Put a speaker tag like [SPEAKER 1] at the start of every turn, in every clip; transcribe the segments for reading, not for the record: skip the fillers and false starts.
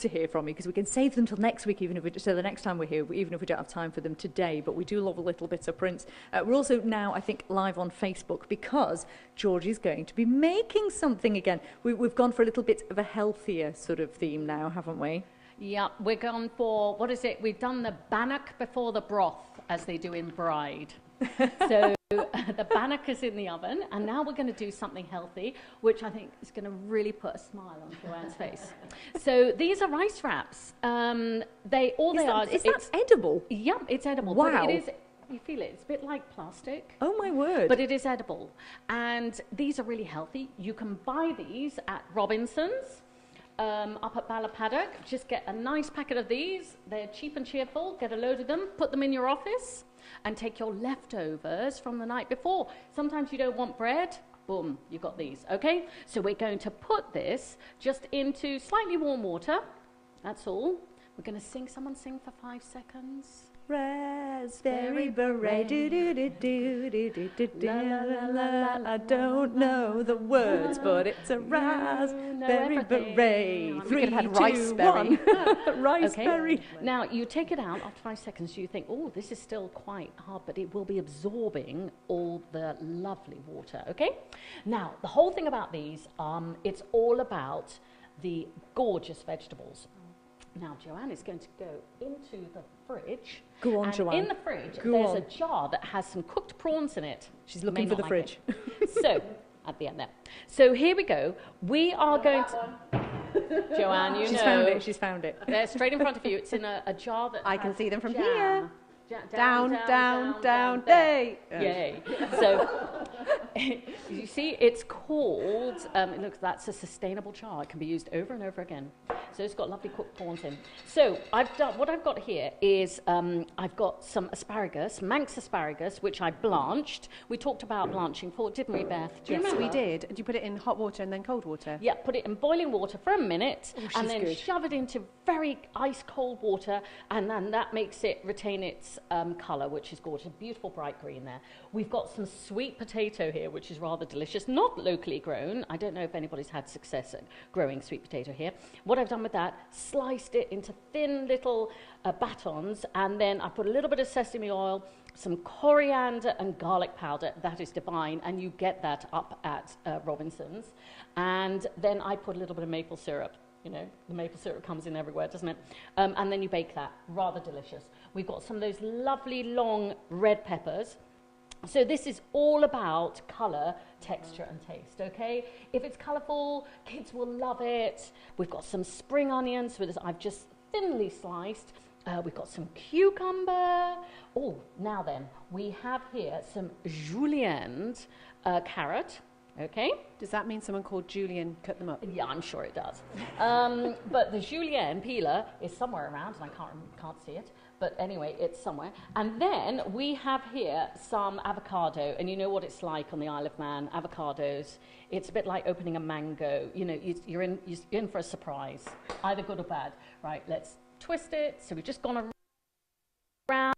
[SPEAKER 1] to hear from you because we can save them till next week, so the next time we're here, even if we don't have time for them today. But we do love a little bit of prints. We're also now, I think, live on Facebook because Georgie's going to be making something again. We've gone for a little bit of a healthier sort of theme now, haven't we?
[SPEAKER 2] Yeah, we're going for, what is it? We've done the bannock before the broth, as they do in Bride. So the bannock is in the oven, and now we're going to do something healthy, which I think is going to really put a smile on Joanne's face. So these are rice wraps. Is
[SPEAKER 1] that edible?
[SPEAKER 2] Yeah, it's edible.
[SPEAKER 1] Wow.
[SPEAKER 2] But it is, you feel it, it's a bit like plastic.
[SPEAKER 1] Oh my word.
[SPEAKER 2] But it is edible. And these are really healthy. You can buy these at Robinson's. Up at Ballapaddock, just get a nice packet of these. They're cheap and cheerful. Get a load of them, put them in your office, and take your leftovers from the night before. Sometimes you don't want bread. Boom, you've got these, okay? So we're going to put this just into slightly warm water. That's all. We're going to someone sing for 5 seconds.
[SPEAKER 1] Raspberry beret, do do do do do do do do la la la. I don't know the words, but it's a raspberry beret. 3, 2, 1. Raspberry.
[SPEAKER 2] Okay. Now you take it out after 5 seconds. You think, oh, this is still quite hard, but it will be absorbing all the lovely water. Okay. Now the whole thing about these, it's all about the gorgeous vegetables. Now, Joanne is going to go into the fridge.
[SPEAKER 1] Go on,
[SPEAKER 2] and
[SPEAKER 1] Joanne.
[SPEAKER 2] in the fridge, there's a jar that has some cooked prawns in it.
[SPEAKER 1] She's looking for the fridge.
[SPEAKER 2] So, at the end there. So, here we go. We are going to... Joanne, you know.
[SPEAKER 1] She's found it.
[SPEAKER 2] They're straight in front of you. It's in a jar that
[SPEAKER 3] I can see them from
[SPEAKER 2] jam.
[SPEAKER 3] here. Down,
[SPEAKER 2] Yay. So, you see, it's called, that's a sustainable jar. It can be used over and over again. So it's got lovely cooked prawns in. So what I've got here is I've got some asparagus, Manx asparagus, which I blanched. We talked about blanching for, didn't we, Beth? Do you
[SPEAKER 3] Yes,
[SPEAKER 2] remember?
[SPEAKER 3] we did. Did you put it in hot water and then cold water?
[SPEAKER 2] Yeah, put it in boiling water for a minute and then
[SPEAKER 1] good.
[SPEAKER 2] shove it into very ice cold water, and then that makes it retain its colour, which is gorgeous. Beautiful bright green there. We've got some sweet potato here, which is rather delicious. Not locally grown. I don't know if anybody's had success at growing sweet potato here. What I've done with that, sliced it into thin little batons, and then I put a little bit of sesame oil, some coriander and garlic powder. That is divine, and you get that up at Robinson's. And then I put a little bit of maple syrup. You know, the maple syrup comes in everywhere, doesn't it? And then you bake that. Rather delicious. We've got some of those lovely long red peppers. So this is all about colour, texture and taste, okay? If it's colourful, kids will love it. We've got some spring onions with this I've just thinly sliced. We've got some cucumber. Oh, now then, we have here some julienne carrot. Okay.
[SPEAKER 3] Does that mean someone called Julian cut them up?
[SPEAKER 2] Yeah, I'm sure it does. But the julienne peeler is somewhere around, and I can't see it. But anyway, it's somewhere. And then we have here some avocado, and you know what it's like on the Isle of Man. Avocados. It's a bit like opening a mango. You know, you're in for a surprise, either good or bad. Right? Let's twist it. So we've just gone around.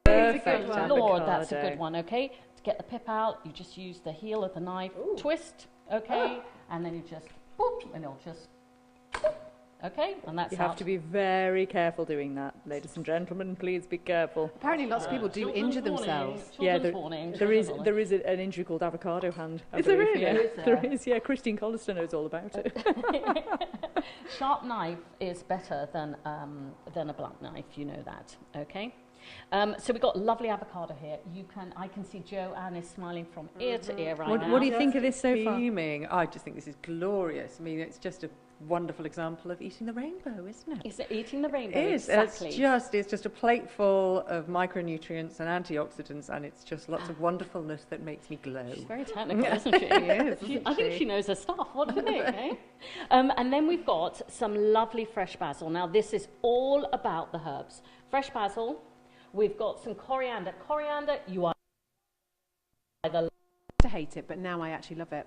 [SPEAKER 1] Perfect.
[SPEAKER 2] Lord, that's a good one. Okay. To get the pip out, you just use the heel of the knife, twist, okay, and then you just, boop, and it'll just, boop, okay, and that's
[SPEAKER 1] You have to be very careful doing that, ladies and gentlemen. Please be careful.
[SPEAKER 3] Apparently lots of people do injure themselves.
[SPEAKER 1] Yeah, there is an injury called avocado hand.
[SPEAKER 3] Is there really?
[SPEAKER 1] Yeah, there is, yeah. Christine Collister knows all about it.
[SPEAKER 2] Sharp knife is better than a blunt knife, you know that, okay? So we've got lovely avocado here. I can see Joanne is smiling from ear to ear right now.
[SPEAKER 1] What do you think of this so far?
[SPEAKER 4] Beaming. I just think this is glorious. I mean, it's just a wonderful example of eating the rainbow, isn't it?
[SPEAKER 2] Is it eating the rainbow?
[SPEAKER 4] It is.
[SPEAKER 2] Exactly.
[SPEAKER 4] It's just a plate full of micronutrients and antioxidants, and it's just lots of wonderfulness that makes me glow.
[SPEAKER 2] She's very technical, isn't she? I think she knows her stuff. What do you think, eh? And then we've got some lovely fresh basil. Now, this is all about the herbs. Fresh basil. We've got some coriander. Coriander, you are either
[SPEAKER 3] To hate it, but now I actually love it.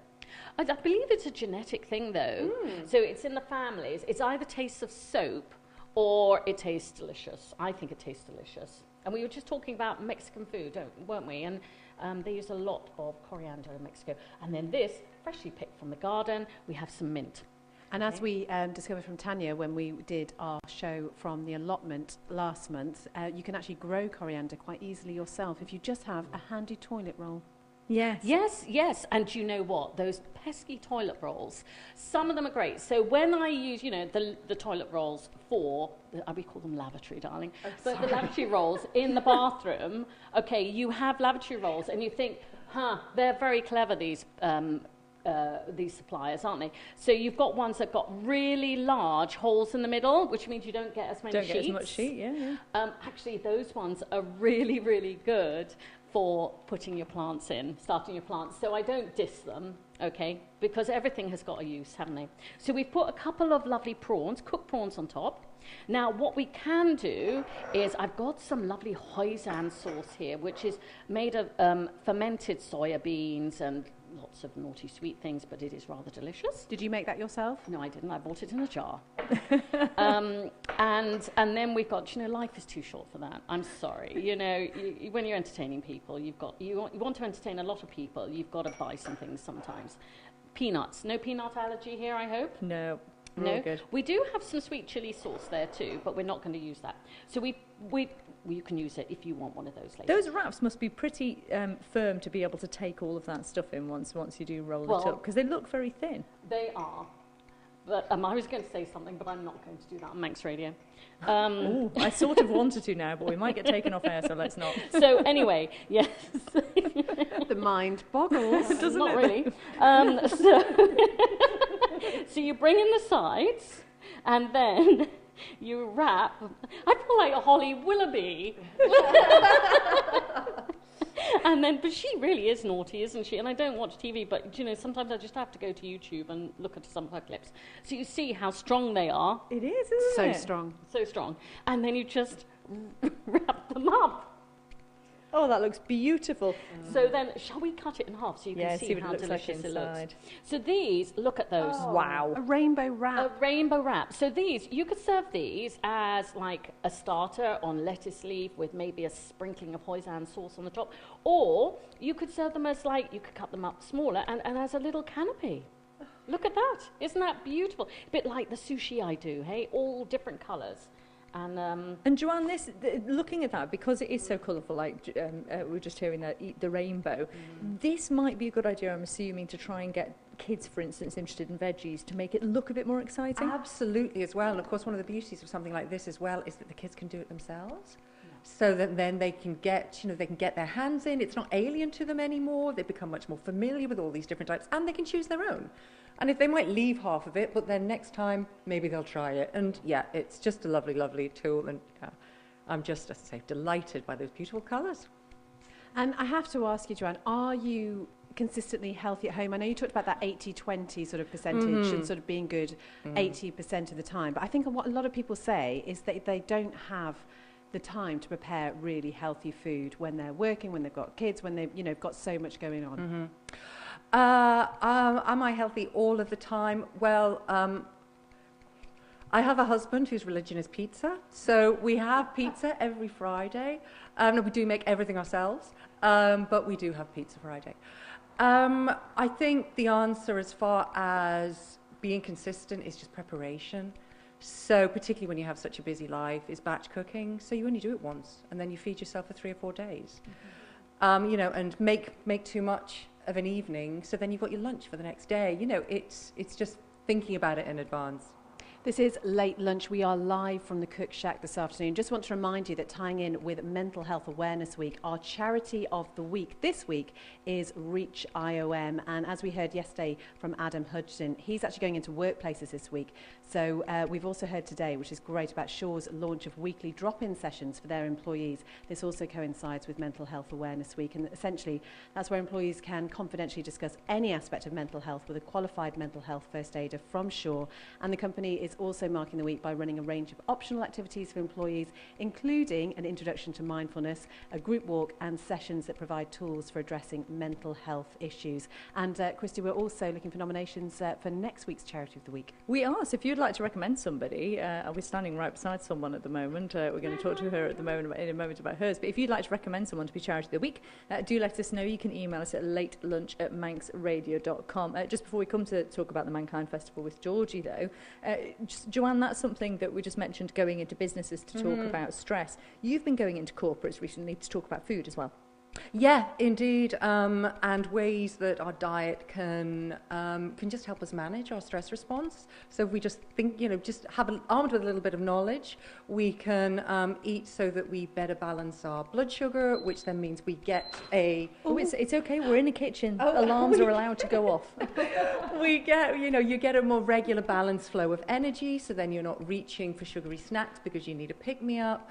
[SPEAKER 2] I believe it's a genetic thing, though. So it's in the families. It's either tastes of soap or it tastes delicious. I think it tastes delicious. And we were just talking about Mexican food, weren't we? And they use a lot of coriander in Mexico. And then this, freshly picked from the garden, we have some mint.
[SPEAKER 3] And as we discovered from Tanya when we did our show from the allotment last month, you can actually grow coriander quite easily yourself if you just have a handy toilet roll.
[SPEAKER 1] Yes.
[SPEAKER 2] Yes, yes. And do you know what? Those pesky toilet rolls, some of them are great. So when I use, you know, the toilet rolls for, we call them lavatory, darling, but the lavatory rolls in the bathroom, okay, you have lavatory rolls and you think, they're very clever, these suppliers, aren't they? So you've got ones that got really large holes in the middle, which means you don't get as many sheets.
[SPEAKER 1] Don't get as much sheet, yeah.
[SPEAKER 2] Actually, those ones are really, really good for putting your plants in, starting your plants. So I don't diss them, okay, because everything has got a use, haven't they? So we've put a couple of lovely prawns, cooked prawns on top. Now, what we can do is I've got some lovely hoisin sauce here, which is made of fermented soya beans and lots of naughty sweet things, but it is rather delicious.
[SPEAKER 3] Did you make that yourself?
[SPEAKER 2] No, I didn't. I bought it in a jar. And then we've got, you know, life is too short for that. I'm sorry. You know, when you're entertaining people, you want to entertain a lot of people, you've got to buy some things sometimes. Peanuts. No peanut allergy here, I hope?
[SPEAKER 1] No.
[SPEAKER 2] No,
[SPEAKER 1] good.
[SPEAKER 2] We do have some sweet chili sauce there too, but we're not going to use that. So you can use it if you want one of those later.
[SPEAKER 1] Those wraps must be pretty firm to be able to take all of that stuff in once you do roll it up, because they look very thin.
[SPEAKER 2] They are. But I was going to say something, but I'm not going to do that on Manx Radio.
[SPEAKER 1] Ooh, I sort of wanted to now, but we might get taken off air, so let's not.
[SPEAKER 2] So anyway, yes.
[SPEAKER 3] The mind boggles, doesn't
[SPEAKER 2] Not
[SPEAKER 3] it?
[SPEAKER 2] really. So you bring in the sides, and then you wrap. I feel like a Holly Willoughby. And then, but she really is naughty, isn't she? And I don't watch TV, but, you know, sometimes I just have to go to YouTube and look at some of her clips. So you see how strong they are.
[SPEAKER 1] It is, isn't it?
[SPEAKER 3] So strong.
[SPEAKER 2] So strong. And then you just wrap them up.
[SPEAKER 1] Oh, that looks beautiful.
[SPEAKER 2] So then, shall we cut it in half so you can
[SPEAKER 1] see
[SPEAKER 2] see
[SPEAKER 1] what
[SPEAKER 2] how
[SPEAKER 1] it looks like
[SPEAKER 2] delicious it looks?
[SPEAKER 1] inside.
[SPEAKER 2] So these, look at those.
[SPEAKER 1] Oh. Wow.
[SPEAKER 3] A rainbow
[SPEAKER 2] A
[SPEAKER 3] wrap.
[SPEAKER 2] rainbow wrap. So these, you could serve these as like a starter on lettuce leaf with maybe a sprinkling of hoisin sauce on the top. Or you could serve them as like, you could cut them up smaller and as a little canopy. Look at that. Isn't that beautiful? A bit like the sushi I do, hey? All different colours.
[SPEAKER 1] And Joanne, looking at that, because it is so colourful, like we were just hearing that, eat the rainbow, this might be a good idea, I'm assuming, to try and get kids, for instance, interested in veggies, to make it look a bit more exciting.
[SPEAKER 4] Absolutely, as well. And of course, one of the beauties of something like this as well is that the kids can do it themselves. So that then they can get, they can get their hands in. It's not alien to them anymore. They become much more familiar with all these different types, and they can choose their own. And if they might leave half of it, but then next time maybe they'll try it. And yeah, it's just a lovely, lovely tool. And I'm just, as I say, delighted by those beautiful colours.
[SPEAKER 3] And I have to ask you, Joanne, are you consistently healthy at home? I know you talked about that 80-20 sort of percentage and sort of being good 80% of the time. But I think what a lot of people say is that they don't have the time to prepare really healthy food when they're working, when they've got kids, when they've got so much going on.
[SPEAKER 4] Am I healthy all of the time? Well, I have a husband whose religion is pizza, so we have pizza every Friday. We do make everything ourselves, but we do have pizza Friday. I think the answer as far as being consistent is just preparation. So particularly when you have such a busy life, is batch cooking. So you only do it once, and then you feed yourself for 3 or 4 days. And make too much of an evening, so then you've got your lunch for the next day. It's just thinking about it in advance.
[SPEAKER 3] This is Late Lunch. We are live from the Cook Shack this afternoon. Just want to remind you that tying in with Mental Health Awareness Week, our charity of the week this week is Reach IOM. And as we heard yesterday from Adam Hudson, he's actually going into workplaces this week. So we've also heard today, which is great, about Shaw's launch of weekly drop-in sessions for their employees. This also coincides with Mental Health Awareness Week. And essentially, that's where employees can confidentially discuss any aspect of mental health with a qualified mental health first aider from Shaw. And the company is is also marking the week by running a range of optional activities for employees, including an introduction to mindfulness, a group walk, and sessions that provide tools for addressing mental health issues. And Christy, we're also looking for nominations for next week's Charity of the Week.
[SPEAKER 1] We are, so if you'd like to recommend somebody, we're standing right beside someone at the moment. We're going to talk to her at the moment in a moment about hers. But if you'd like to recommend someone to be Charity of the Week, do let us know. You can email us at latelunch@manxradio.com. Just before we come to talk about the Mankind Festival with Georgie, though, Joanne, that's something that we just mentioned, going into businesses to talk about stress. You've been going into corporates recently to talk about food as well.
[SPEAKER 4] Yeah, indeed, and ways that our diet can just help us manage our stress response. So if we just think, just armed with a little bit of knowledge, we can eat so that we better balance our blood sugar, which then means we get a...
[SPEAKER 1] Oh, it's okay, we're in a kitchen. Alarms are allowed to go off.
[SPEAKER 4] We get, you get a more regular balanced flow of energy, so then you're not reaching for sugary snacks because you need a pick-me-up.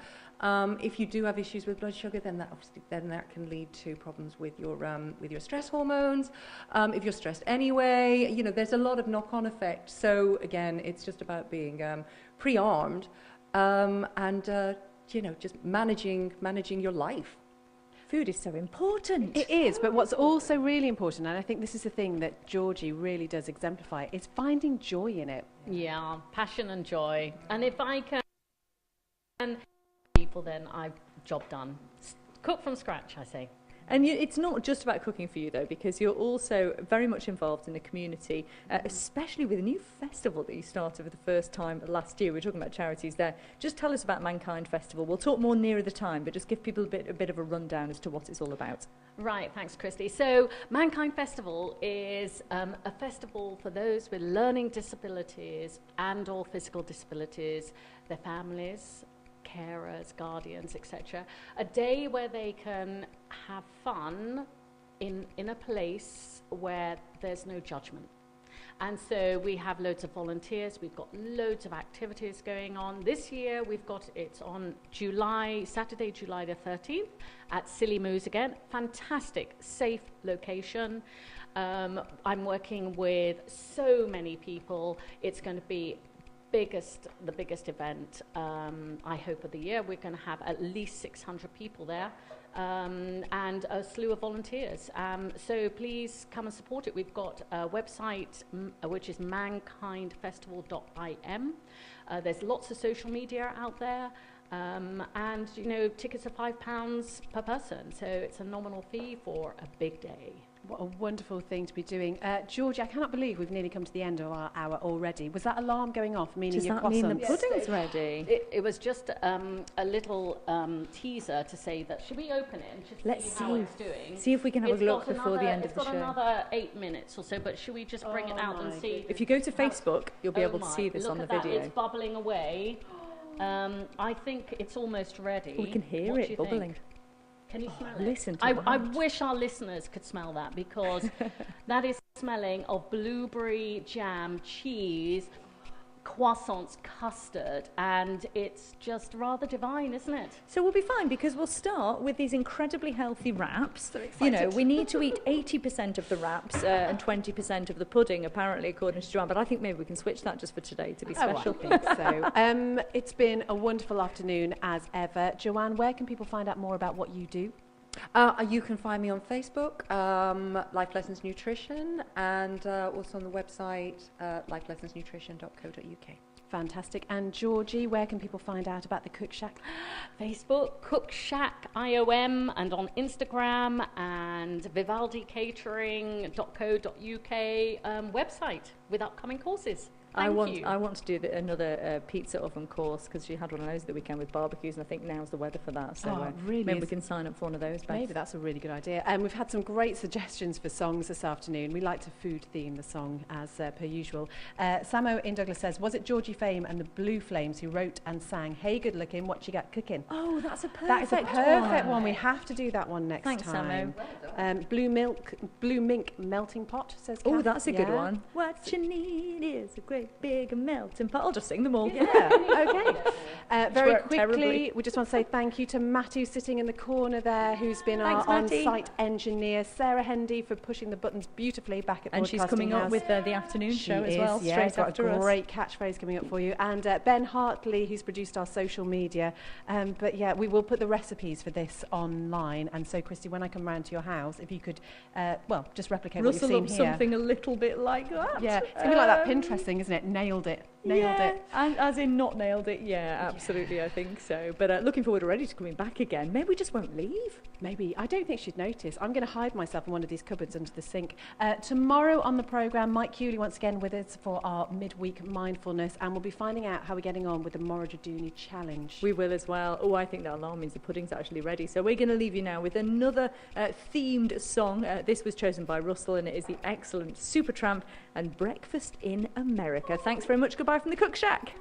[SPEAKER 4] If you do have issues with blood sugar, then that can lead to problems with your stress hormones. If you're stressed anyway, there's a lot of knock-on effect. So again, it's just about being pre-armed and just managing your life.
[SPEAKER 1] Food is so important.
[SPEAKER 3] It is, but what's also really important, and I think this is the thing that Georgie really does exemplify, is finding joy in it.
[SPEAKER 2] Yeah, passion and joy. And if I can people, then I've job done. Cook from scratch, I say.
[SPEAKER 1] And it's not just about cooking for you, though, because you're also very much involved in the community, especially with a new festival that you started for the first time last year. We were talking about charities there. Just tell us about Mankind Festival. We'll talk more nearer the time, but just give people a bit of a rundown as to what it's all about.
[SPEAKER 2] Right, thanks, Christy. So Mankind Festival is a festival for those with learning disabilities and or physical disabilities, their families, carers, guardians, etc. A day where they can have fun in a place where there's no judgment. And so we have loads of volunteers, we've got loads of activities going on. This year it's on Saturday, July the 13th at Silly Moose again. Fantastic, safe location. I'm working with so many people. It's going to be the biggest event, I hope, of the year. We're going to have at least 600 people there and a slew of volunteers. So please come and support it. We've got a website which is mankindfestival.im. There's lots of social media out there. And, tickets are £5 per person. So it's a nominal fee for a big day.
[SPEAKER 3] What a wonderful thing to be doing. Georgie, I cannot believe we've nearly come to the end of our hour already. Was that alarm going off, meaning
[SPEAKER 1] Does
[SPEAKER 3] your
[SPEAKER 1] that mean the
[SPEAKER 3] croissants?
[SPEAKER 1] pudding's ready?
[SPEAKER 2] It was just a little teaser to say that, should we open it and just
[SPEAKER 1] Let's
[SPEAKER 2] see how it's doing?
[SPEAKER 1] See if we can have a look before the end of the
[SPEAKER 2] It's got
[SPEAKER 1] show.
[SPEAKER 2] another 8 minutes or so, but should we just bring it out and see?
[SPEAKER 1] If you go to Facebook, you'll be able to see this
[SPEAKER 2] look
[SPEAKER 1] on the
[SPEAKER 2] at that,
[SPEAKER 1] video.
[SPEAKER 2] It's bubbling away. I think it's almost ready.
[SPEAKER 1] We can hear
[SPEAKER 2] What do
[SPEAKER 1] it
[SPEAKER 2] you
[SPEAKER 1] bubbling.
[SPEAKER 2] think? Can you smell it?
[SPEAKER 1] Listen to
[SPEAKER 2] I
[SPEAKER 1] that.
[SPEAKER 2] wish our listeners could smell that, because that is smelling of blueberry jam, cheese, croissants, custard, and it's just rather divine, isn't it?
[SPEAKER 1] So we'll be fine, because we'll start with these incredibly healthy wraps.
[SPEAKER 3] So excited.
[SPEAKER 1] We need to eat 80% of the wraps and 20% of the pudding, apparently, according to Joanne. But I think maybe we can switch that just for today to be special.
[SPEAKER 3] Oh, I think so. It's been a wonderful afternoon as ever. Joanne, where can people find out more about what you do?
[SPEAKER 4] You can find me on Facebook, Life Lessons Nutrition, and also on the website, lifelessonsnutrition.co.uk.
[SPEAKER 3] Fantastic. And Georgie, where can people find out about the Cook Shack?
[SPEAKER 2] Facebook, Cook Shack IOM, and on Instagram, and vivaldicatering.co.uk website with upcoming courses.
[SPEAKER 1] I
[SPEAKER 2] Thank you.
[SPEAKER 1] want to do another pizza oven course, because she had one of those the weekend with barbecues, and I think now's the weather for that. So
[SPEAKER 3] really
[SPEAKER 1] maybe
[SPEAKER 3] is.
[SPEAKER 1] we can sign up for one of those. Beth.
[SPEAKER 3] Maybe that's a really good idea. And we've had some great suggestions for songs this afternoon. We like to food theme the song as per usual. Samo in Douglas says, was it Georgie Fame and the Blue Flames who wrote and sang Hey Good Looking, What You Got Cooking?
[SPEAKER 1] Oh, that's a perfect
[SPEAKER 3] That is a perfect one. We have to do that one next
[SPEAKER 1] Thanks,
[SPEAKER 3] time. Blue Mink Melting Pot, says
[SPEAKER 1] Oh,
[SPEAKER 3] Kath.
[SPEAKER 1] that's a good
[SPEAKER 3] Yeah.
[SPEAKER 1] one. What you need is a great big melting pot. I'll just sing them all.
[SPEAKER 3] Yeah, okay. Very
[SPEAKER 1] worked
[SPEAKER 3] quickly,
[SPEAKER 1] terribly.
[SPEAKER 3] we just want to say thank you to Matt, who's sitting in the corner there, who's been
[SPEAKER 1] Thanks,
[SPEAKER 3] our
[SPEAKER 1] Matty.
[SPEAKER 3] on-site engineer. Sarah Hendy for pushing the buttons beautifully back at
[SPEAKER 1] And she's
[SPEAKER 3] Broadcasting
[SPEAKER 1] coming up
[SPEAKER 3] House.
[SPEAKER 1] with the afternoon
[SPEAKER 3] She
[SPEAKER 1] show as
[SPEAKER 3] is,
[SPEAKER 1] well,
[SPEAKER 3] yeah,
[SPEAKER 1] straight
[SPEAKER 3] got
[SPEAKER 1] after
[SPEAKER 3] a
[SPEAKER 1] us.
[SPEAKER 3] great catchphrase coming up for you. And Ben Hartley, who's produced our social media. But yeah, we will put the recipes for this online. And so, Christy, when I come round to your house, if you could, well, just replicate
[SPEAKER 1] Russell
[SPEAKER 3] what
[SPEAKER 1] up
[SPEAKER 3] you've seen here.
[SPEAKER 1] something a little bit like that.
[SPEAKER 3] Yeah, it's going to be like that Pinterest thing, isn't it? Nailed it. Nailed
[SPEAKER 1] yeah,
[SPEAKER 3] it.
[SPEAKER 1] And as in not nailed it, yeah, absolutely, I think so. But looking forward already to coming back again. Maybe we just won't leave.
[SPEAKER 3] Maybe. I don't think she'd notice. I'm going to hide myself in one of these cupboards under the sink. Tomorrow on the programme, Mike Hewley once again with us for our midweek mindfulness, and we'll be finding out how we're getting on with the Morajadooni challenge.
[SPEAKER 1] We will as well. Oh, I think that alarm means the pudding's actually ready. So we're going to leave you now with another themed song. This was chosen by Russell, and it is the excellent Supertramp and Breakfast in America. Thanks very much. Goodbye from the Cook Shack.